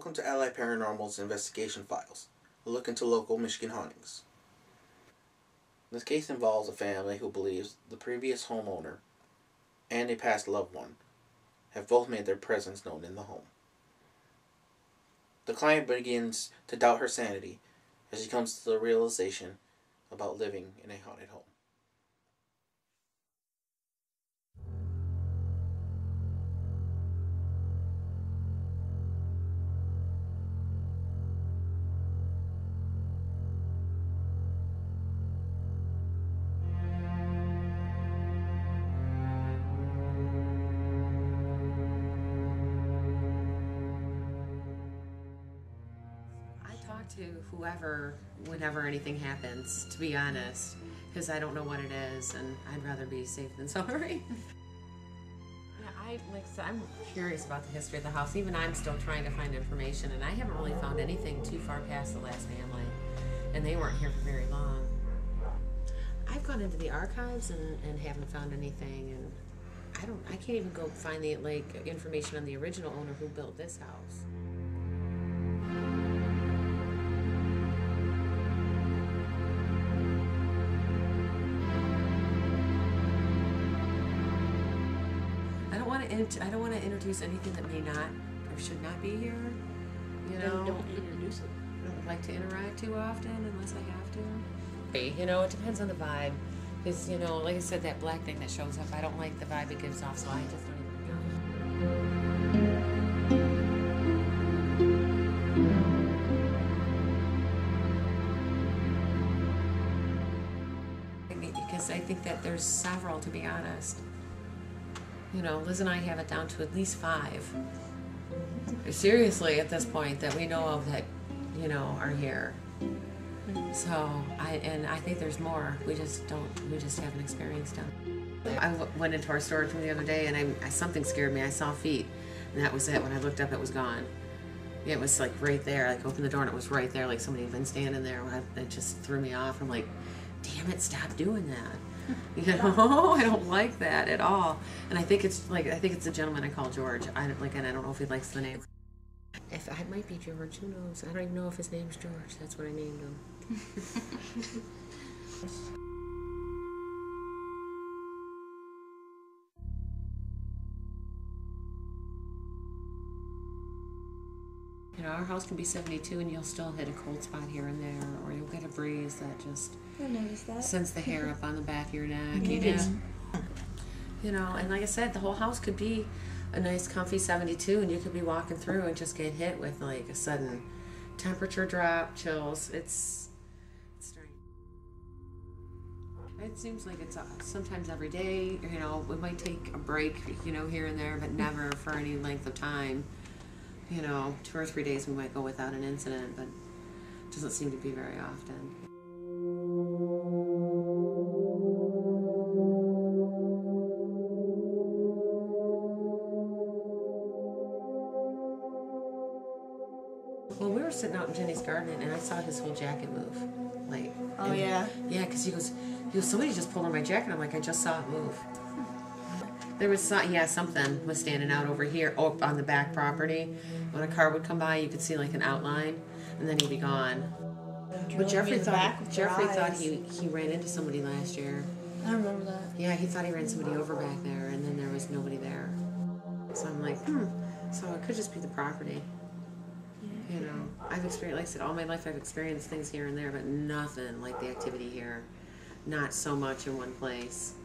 Welcome to Allied Paranormal's Investigation Files, a look into local Michigan hauntings. This case involves a family who believes the previous homeowner and a past loved one have both made their presence known in the home. The client begins to doubt her sanity as she comes to the realization about living in a haunted home. To whoever, whenever anything happens, to be honest, because I don't know what it is, and I'd rather be safe than sorry. Yeah, I'm curious about the history of the house. Even I'm still trying to find information, and I haven't really found anything too far past the last family, and they weren't here for very long. I've gone into the archives and haven't found anything, and I can't even go find the information on the original owner who built this house. I don't want to introduce anything that may not or should not be here. You know, don't introduce it. I don't like to interact too often unless I have to. You know, it depends on the vibe. Because, you know, like I said, that black thing that shows up, I don't like the vibe it gives off, so I just don't even know. Because I think that there's several, to be honest. You know, Liz and I have it down to at least 5. Seriously, at this point, that we know of that, you know, are here. So, I think there's more. We just haven't experienced them. I went into our storage room the other day, and something scared me. I saw feet, and that was it. When I looked up, it was gone. It was like right there. Like, opened the door, and it was right there. Like somebody had been standing there. It just threw me off. I'm like, damn it, stop doing that. You know, I don't like that at all. And I think it's the gentleman I call George. And I don't know if he likes the name. If it might be George, who knows? I don't even know if his name's George. That's what I named him. You know, our house can be 72 and you'll still hit a cold spot here and there, or you'll get a breeze that just sends the hair up on the back of your neck. You know, and like I said, the whole house could be a nice comfy 72 and you could be walking through and just get hit with like a sudden temperature drop, chills. It's strange. It seems like it's sometimes every day. You know, we might take a break, you know, here and there, but never for any length of time. You know, 2 or 3 days we might go without an incident, but it doesn't seem to be very often. Well, we were sitting out in Jenny's garden, and I saw his whole jacket move. Like, oh yeah? Yeah, because he goes, somebody just pulled on my jacket. I'm like, I just saw it move. There was something was standing out over here, on the back property. When a car would come by, you could see like an outline, and then he'd be gone. But Jeffrey thought he ran into somebody last year. I remember that. Yeah, he thought he ran somebody over back there, and then there was nobody there. So I'm like, so it could just be the property. Yeah. You know, I've experienced, like I said, all my life I've experienced things here and there, but nothing like the activity here. Not so much in one place.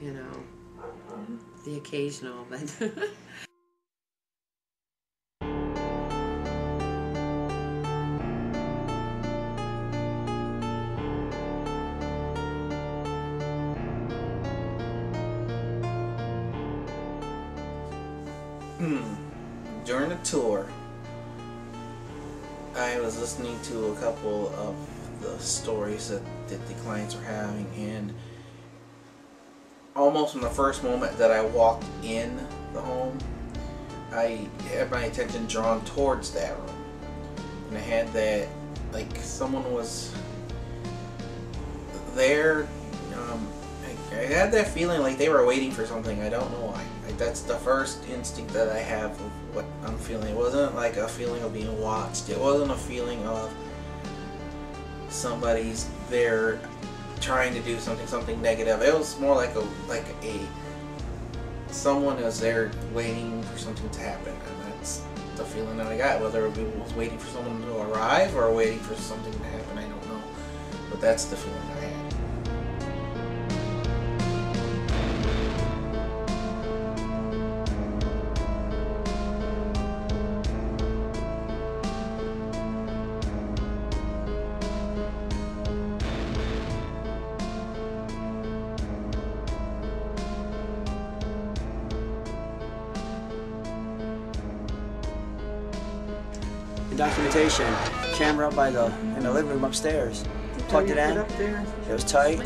You know. The occasional, but During the tour, I was listening to a couple of the stories that the clients were having, and almost from the first moment that I walked in the home, I had my attention drawn towards that room. And I had that, like someone was there. I had that feeling like they were waiting for something. I don't know why. I Like, that's the first instinct that I have of what I'm feeling. It wasn't like a feeling of being watched. It wasn't a feeling of somebody's there trying to do something negative. It was more like someone is there waiting for something to happen, and that's the feeling that I got. Whether it was waiting for someone to arrive or waiting for something to happen, I don't know. But that's the feeling I had. The documentation camera up in the living room upstairs. Plugged it in. It was tight,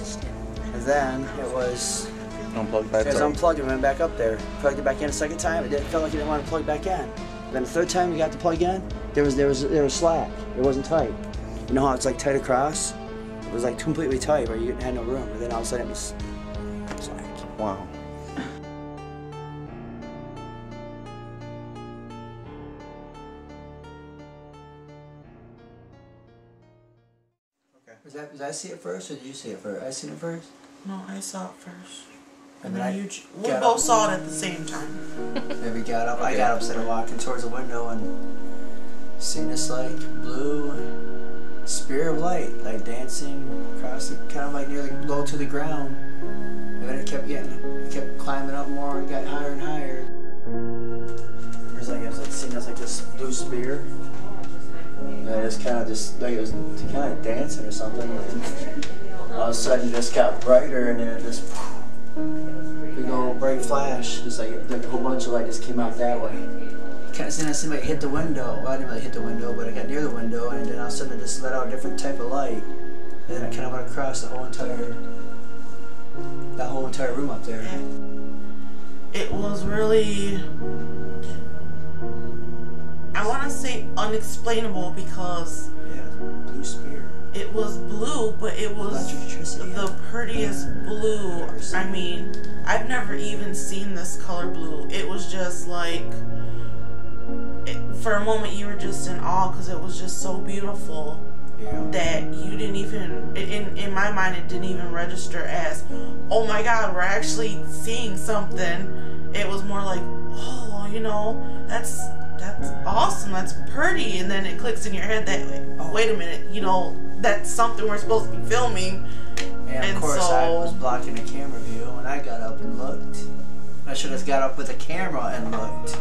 and then it was Unplugged unplugged and went back up there. Plugged it back in a second time. It didn't feel like it didn't want to plug back in. Then the third time we got to plug in, there was slack. It wasn't tight. You know how it's like tight across? It was like completely tight where you had no room. And then all of a sudden it was slack. Wow. Did I see it first, or did you see it first? I seen it first. No, I saw it first. And then we both saw it at the same time. Maybe got up. I got up, started walking towards the window, and seen this like blue spear of light, like dancing across, kind of like nearly low to the ground. And then it kept climbing up more, and got higher and higher. It was like seeing this like this blue spear. And it was kind of just like it was kind of dancing or something. And all of a sudden, it just got brighter, and then it just big old bright flash. Just like a whole bunch of light just came out that way. Kind of seemed like it hit the window. Well, I didn't really hit the window, but it got near the window, and then all of a sudden it just let out a different type of light. And then it kind of went across that whole entire room up there. It was really, I want to say unexplainable, because blue spear. It was blue, but it was the prettiest blue. I mean, I've never even seen this color blue. It was just like, for a moment you were just in awe, because it was just so beautiful that you didn't even, in my mind, it didn't even register as, oh my God, we're actually seeing something. It was more like, oh, you know, that's awesome, that's pretty, and then it clicks in your head that, wait a minute, you know, that's something we're supposed to be filming. And of course, I was blocking the camera view, and I got up and looked. I should have got up with the camera and looked.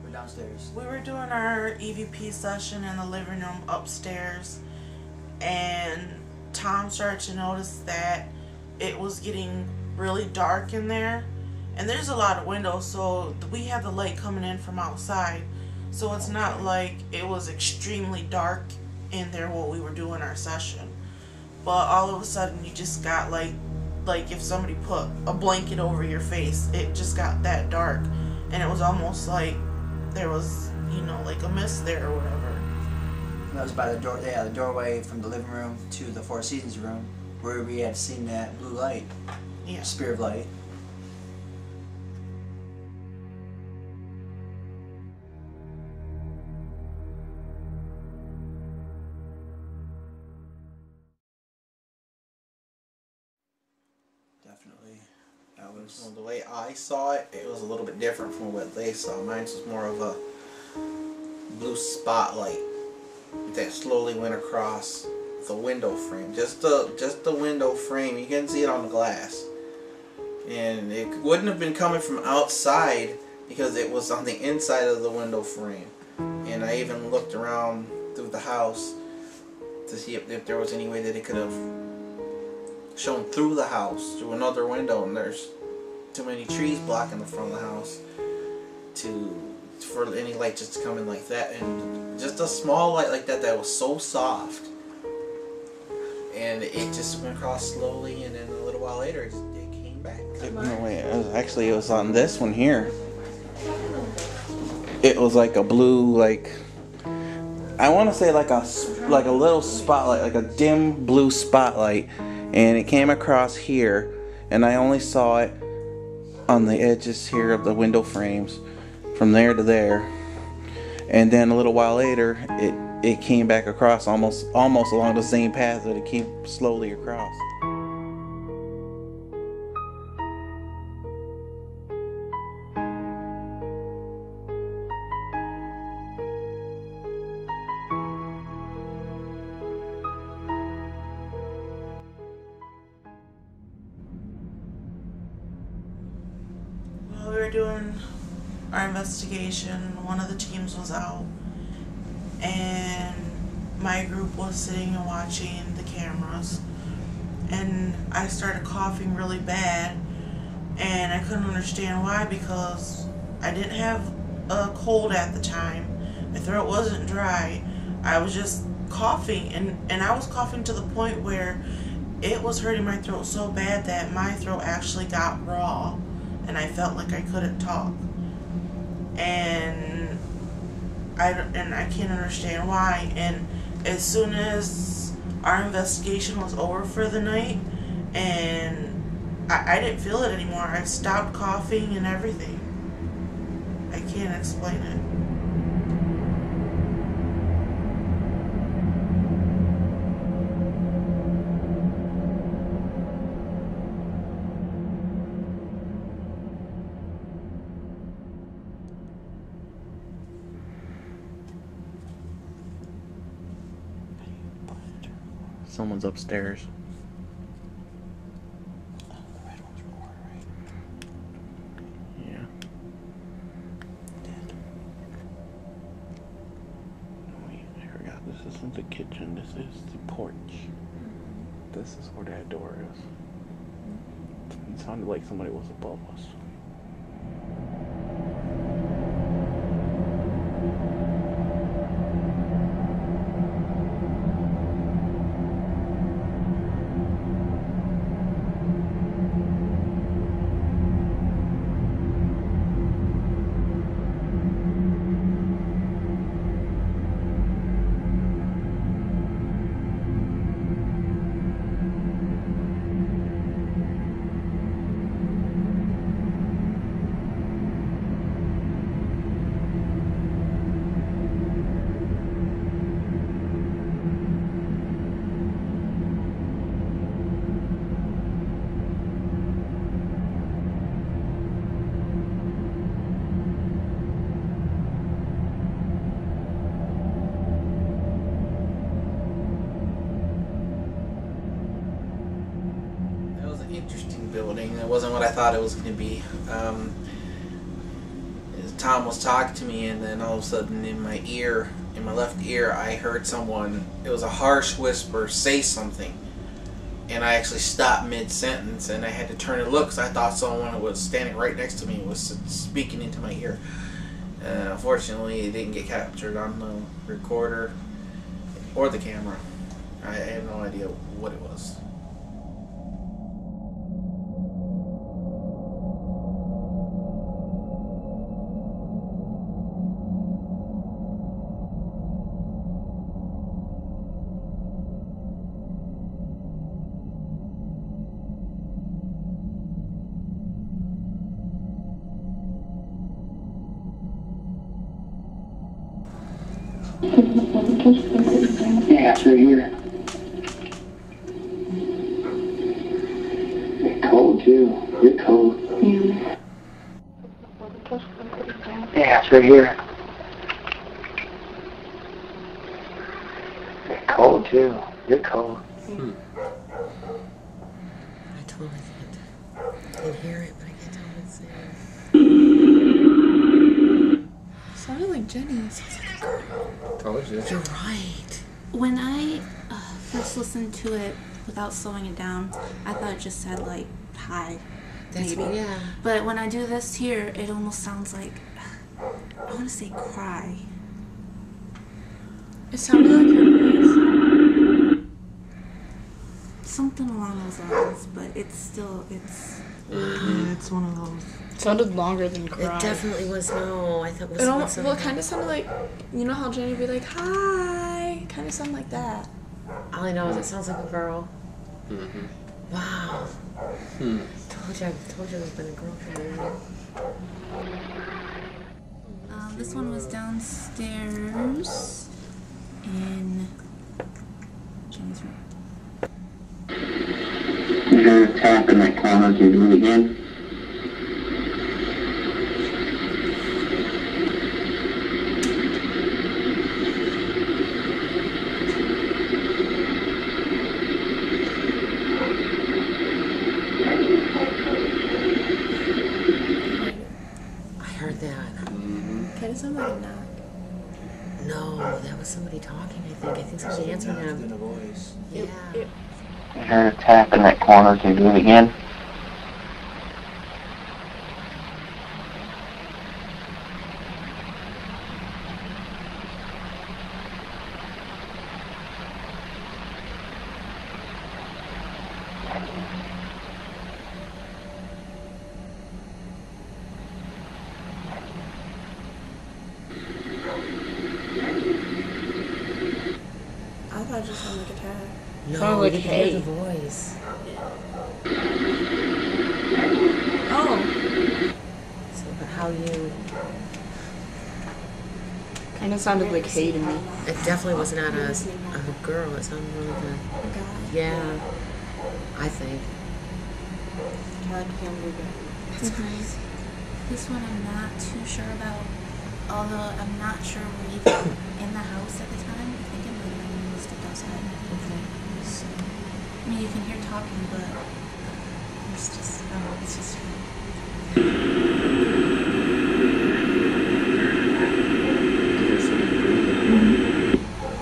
We're downstairs. We were doing our EVP session in the living room upstairs, and Tom started to notice that it was getting really dark in there, and there's a lot of windows, so we have the light coming in from outside, so it's not like it was extremely dark in there while we were doing our session. But all of a sudden you just got like if somebody put a blanket over your face, it just got that dark, and it was almost like there was, you know, like a mist there or whatever. And that was by the door, the doorway from the living room to the Four Seasons room, where we had seen that blue light, spear of light. Definitely, that was. Well, the way I saw it, it was a little bit different from what they saw. Mine was more of a blue spotlight that slowly went across the window frame, just the window frame. You can see it on the glass, and it wouldn't have been coming from outside because it was on the inside of the window frame. And I even looked around through the house to see if there was any way that it could have shown through the house through another window, and there's too many trees blocking the front of the house for any light just to come in like that. And just a small light like that was so soft, and it just went across slowly, and then a little while later it came back. No, wait, it was on this one here. it was like a blue, like, I want to say like a little spotlight, like a dim blue spotlight, and it came across here, and I only saw it on the edges here of the window frames, from there to there, and then a little while later, it came back across almost along the same path that it came slowly across. While we were doing our investigation, one of the teams was out, and my group was sitting and watching the cameras, and I started coughing really bad, and I couldn't understand why, because I didn't have a cold at the time. My throat wasn't dry. I was just coughing, and I was coughing to the point where it was hurting my throat so bad that my throat actually got raw, and I felt like I couldn't talk. And I can't understand why. And as soon as our investigation was over for the night, and I didn't feel it anymore. I stopped coughing and everything. I can't explain it. Someone's upstairs. Yeah. Wait, I forgot. This isn't the kitchen. This is the porch. This is where that door is. It sounded like somebody was above us. Interesting building. It wasn't what I thought it was going to be. Tom was talking to me, and then all of a sudden in my ear, in my left ear, I heard someone, it was a harsh whisper, say something. And I actually stopped mid-sentence, and I had to turn and look because I thought someone was standing right next to me and was speaking into my ear. Unfortunately, it didn't get captured on the recorder or the camera. I have no idea what it was. Yeah, it's right here. You're cold too. You're cold. Yeah, it's right here. You're cold too. You're cold. I totally can't hear it, but I can't tell what it's saying. Sounded like Jenny. Told you. You're right. When I first listened to it without slowing it down, I thought it just said like hi. That's maybe. me, yeah. But when I do this here, it almost sounds like, I want to say cry. It sounded like her voice. Something along those lines, but it's still, it's It's one of those. It sounded longer than cry. It definitely was. No, I thought it was. It almost, well, it kind of sounded like, you know how Jenny would be like, hi, kind of sound like that. All I know is it sounds like a girl. Mm-hmm. Wow. Told you there's been a girl from there. This one was downstairs in Jenny's room. You heard a tap in that corner. Can you do it again? I heard that. Kind of sound like a knock. No, that was somebody talking. I think somebody answered In a him. voice. Yeah. You heard a tap in that corner. Can you do it again? I thought it just sounded like a tap. No, Sounded like you could hay. hear the voice. Oh. So, but how you? Kind of sounded like hay to me. It definitely was not a girl. It sounded more like a. Yeah. I think. That's crazy. This one I'm not too sure about, although I'm not sure we're even in the house at the time. I think it might have been when we stepped outside. Okay. So, I mean, you can hear talking, but it's just, I don't know, it's just.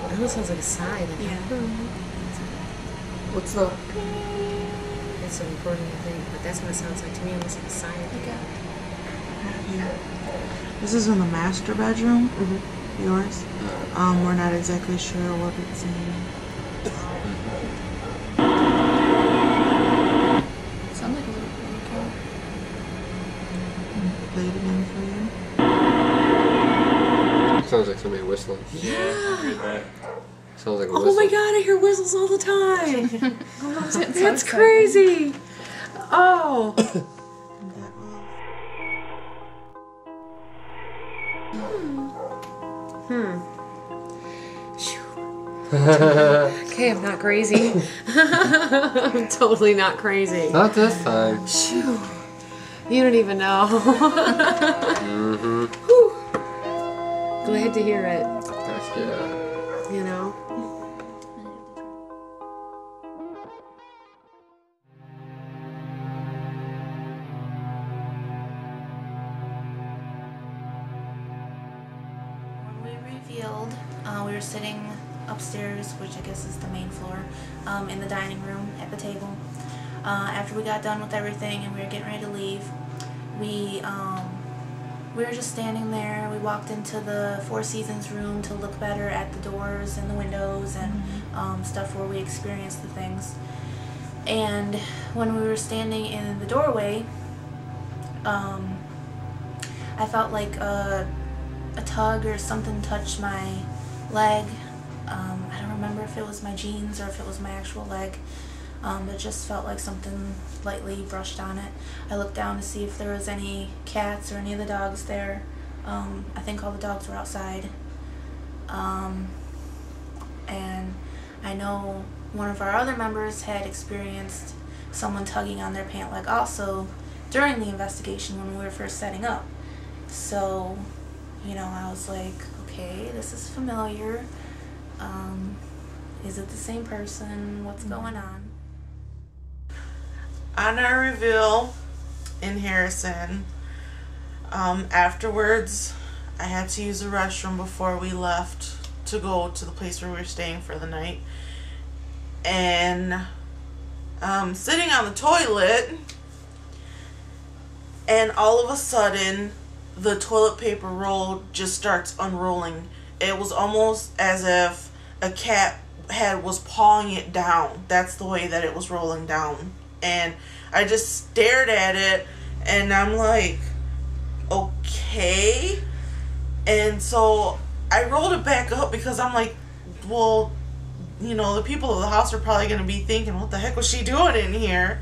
It almost sounds like a sigh. Like, Yeah. What's the... It's a recording, I think, but that's what it sounds like to me. Almost like a sigh. This is in the master bedroom. Yours. We're not exactly sure what it's saying. Sound like a little cow. Play it again for you. Sounds like somebody whistling. Yeah. Sounds like a Oh whistle. my god, I hear whistles all the time. That's That's crazy. Oh. Okay, I'm not crazy. I'm totally not crazy. Not this time. Phew. You don't even know. Mm-hmm. Whew. Glad to hear it. Heck yeah. You know? When we revealed, we were sitting upstairs, which I guess is the main floor, in the dining room at the table. After we got done with everything and we were getting ready to leave, we were just standing there. We walked into the Four Seasons room to look better at the doors and the windows and stuff where we experienced the things. And when we were standing in the doorway, I felt like a tug or something touched my leg. I don't remember if it was my jeans or if it was my actual leg. It just felt like something lightly brushed on it. I looked down to see if there was any cats or any of the dogs there. I think all the dogs were outside. And I know one of our other members had experienced someone tugging on their pant leg also during the investigation when we were first setting up. So, you know, I was like, okay, this is familiar. Is it the same person? What's going on? On our reveal in Harrison, afterwards, I had to use the restroom before we left to go to the place where we were staying for the night. And sitting on the toilet, and all of a sudden, the toilet paper roll just starts unrolling. It was almost as if a cat was pawing it down. That's the way that it was rolling down And I just stared at it, and I'm like, okay. And so I rolled it back up because I'm like, well, you know, the people of the house are probably going to be thinking, what the heck was she doing in here?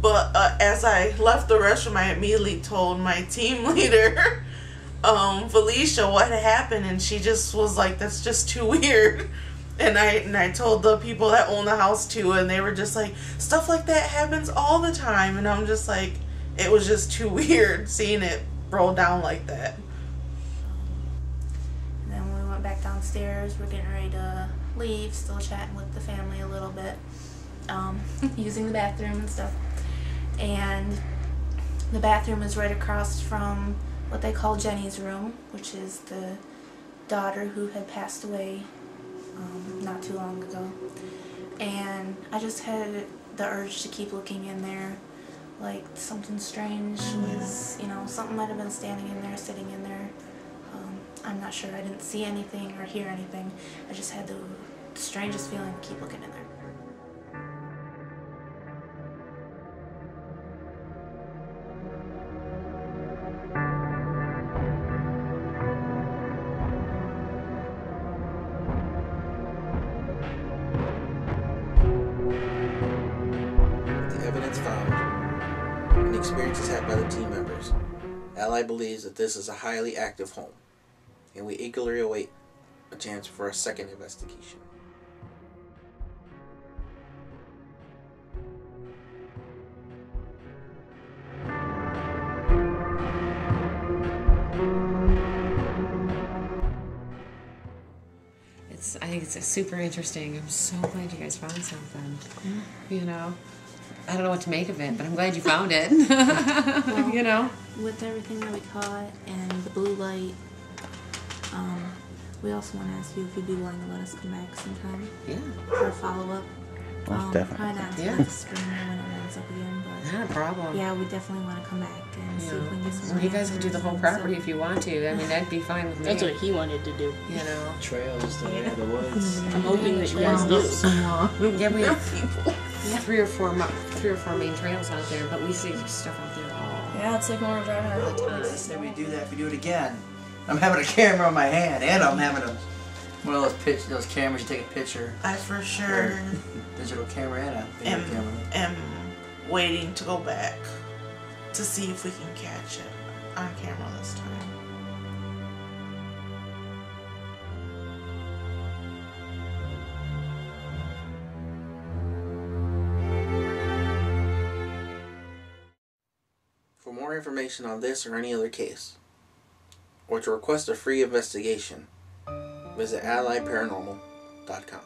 But as I left the restroom, I immediately told my team leader, Felicia, what had happened, and she just was like, that's just too weird. And I told the people that own the house too, and they were just like, stuff like that happens all the time. And I'm just like, it was just too weird seeing it roll down like that. And then when we went back downstairs, we're getting ready to leave, still chatting with the family a little bit, using the bathroom and stuff. And the bathroom is right across from what they call Jenny's room, which is the daughter who had passed away not too long ago. And I just had the urge to keep looking in there, like something strange was, you know, something might have been standing in there, sitting in there. I'm not sure. I didn't see anything or hear anything. I just had the strangest feeling to keep looking in there. Experiences had by the team members, Ally believes that this is a highly active home, and we eagerly await a chance for a second investigation. I think it's super interesting. I'm so glad you guys found something. You know, I don't know what to make of it, but I'm glad you found it. Well, you know, with everything that we caught and the blue light, we also want to ask you if you'd be willing to let us come back sometime. Yeah. For a follow-up. Definitely. Probably not until Yeah. next spring when it ends up again, but not a problem. yeah, we definitely want to come back and see if we can get some Well, you guys can do the whole answers property and if you want to. I mean, that'd be fine with me. That's what he wanted to do. You know. Trails, the woods. I'm hoping that you guys do. Yeah, we have three or four main trails out there, but we see stuff out there all. Yeah, it's like when we're driving all the time. I say we do that if we do it again. I'm having a camera in my hand, and I'm having one of those cameras you take a picture. I for sure Digital camera and a video camera. am waiting to go back to see if we can catch it on camera this time. For more information on this or any other case, or to request a free investigation, visit allyparanormal.com.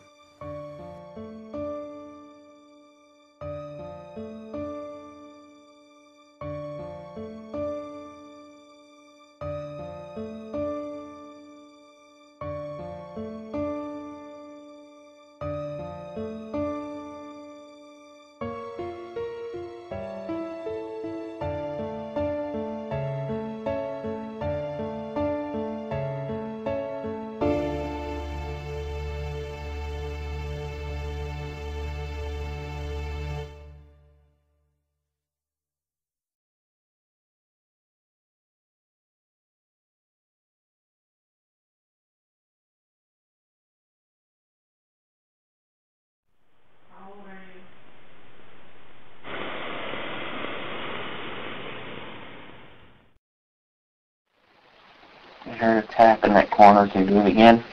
I heard a tap in that corner. Can you do it again?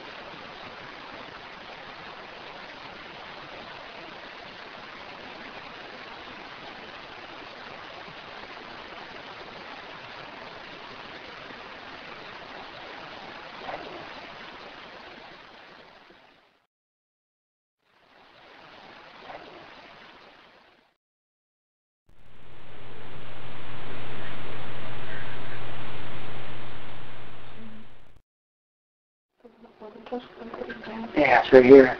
Yeah, it's right here.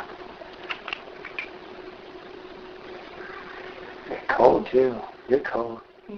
It's cold too. You're cold. Yeah.